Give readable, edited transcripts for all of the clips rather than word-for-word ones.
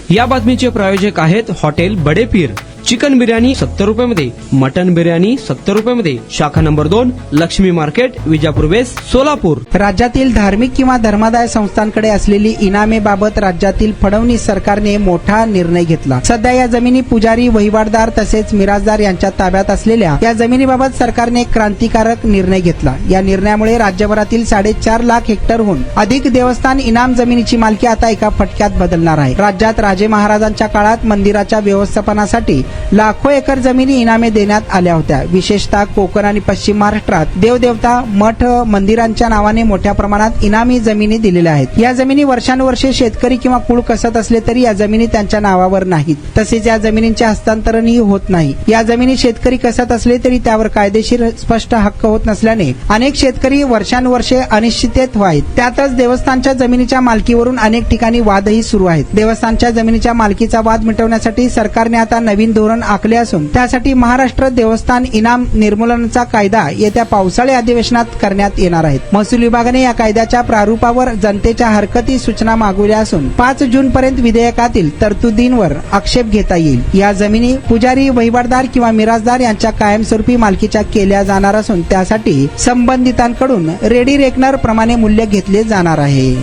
या बातमीचे प्रायोजक आहेत हॉटेल बडे पीर। चिकन बिर्याणी 70 रुपयामध्ये, मटन बिर्याणी 70 रुपयामध्ये। शाखा number 2, Laxmi market, Vijapur west, Solapur. राज्यातील धार्मिक किंवा धर्मादाय संस्थांकडे असलेली इनामेबाबत राज्यातील फडणवीस सरकारने मोठा निर्णय घेतला। सध्या या जमिनी पुजारी, वहिवाटदार तसेच मिराजदार यांच्या ताब्यात असलेल्या या जमिनीबाबत सरकारने एक क्रांतिकारक निर्णय घेतला। या निर्णयामुळे राज्यभरातील 4.5 लाख हेक्टरहून अधिक देवस्थान इनाम जमिनीची मालकी आता एका फटक्यात बदलणार आहे। राज्यात राजे महाराजांच्या काळात मंदिराच्या व्यवस्थापनासाठी लाखो एकर जमिनी इनामे देण्यात आल्या होत्या। विशेषतः कोकण आणि पश्चिम महाराष्ट्रात देवदेवता, मठ, मंदिरांच्या नावाने मोठ्या प्रमाणात इनामी जमिनी दिलेल्या आहेत। या जमिनी वर्षानुवर्षे शेतकरी किंवा कुळ कसत असले तरी या जमिनी त्यांच्या नावावर नाहीत, तसेच या जमिनींचे हस्तांतरणही होत नाही। या जमिनी शेतकरी कसत असले तरी त्यावर कायदेशीर स्पष्ट हक्क होत नसल्याने अनेक शेतकरी वर्षानुवर्षे अनिश्चिततेत आहेत। त्यातच देवस्थानच्या जमिनीच्या मालकीवरून अनेक ठिकाणी वादही सुरू आहेत। देवस्थानच्या जमिनीच्या मालकीचा वाद मिटवण्यासाठी सरकारने आता नवीन धोरण आखले असून त्यासाठी महाराष्ट्र देवस्थान इनाम निर्मूलनाचा कायदा येत्या पावसाळी अधिवेशनात करण्यात येणार आहे। महसूल विभागाने या कायद्याच्या प्रारूपावर जनतेच्या हरकती सूचना मागवल्या असून 5 जून पर्यंत विधेयकातील तरतुदींवर आक्षेप घेता येईल। या जमिनी पुजारी, वहिवाटदार किंवा मिराजदार यांच्या कायमस्वरूपी मालकीच्या केल्या जाणार असून त्यासाठी संबंधितांकडून रेडी रेकनर प्रमाणे मूल्य घेतले जाणार आहे।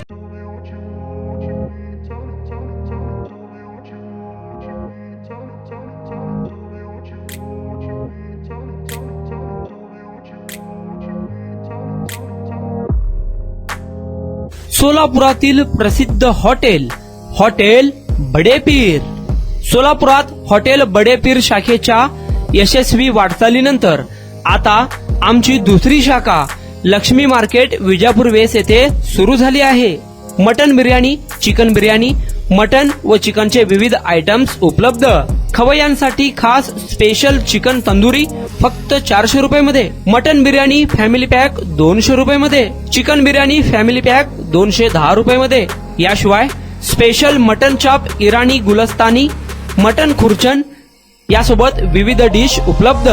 सोलापुरातील प्रसिद्ध हॉटेल बडे पीर। सोलापुरात हॉटेल बडे पीर शाखेच्या यशस्वी वाटचालीनंतर आता आमची दुसरी शाखा लक्ष्मी मार्केट, विजापूर वेस्ट येथे सुरू झाली आहे। Mutton biryani, chicken biryani, mutton व चिकनचे विविध आयटम्स उपलब्ध। खवय्यांसाठी खास स्पेशल चिकन तंदुरी फक्त 400 रुपयामध्ये, मटन बिर्याणी फॅमिली पॅक 200 रुपयामध्ये, चिकन बिर्याणी फॅमिली पॅक 210 रुपयामध्ये। याशिवाय स्पेशल मटन चॉप, इराणी गुलस्तानी, मटन खुर्चन यासोबत विविध डिश उपलब्ध।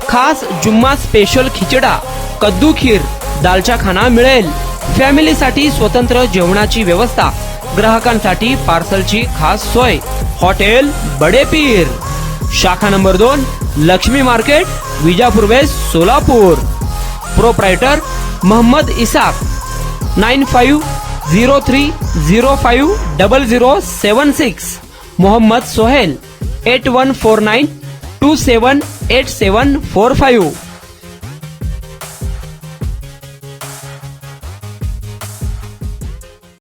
खास जुम्मा स्पेशल खिचडा, कद्दू खीर, दालचा खाना मिळेल। फॅमिलीसाठी स्वतंत्र जेवणाची व्यवस्था, ग्राहकांसाठी पार्सलची खास सोय। हॉटेल बडे पीर, शाखा number 2, Laxmi market, Vijapur west, Solapur. Proprietor Mohammed Isaq, 9503050076। Mohammed Sohail, 8149278745।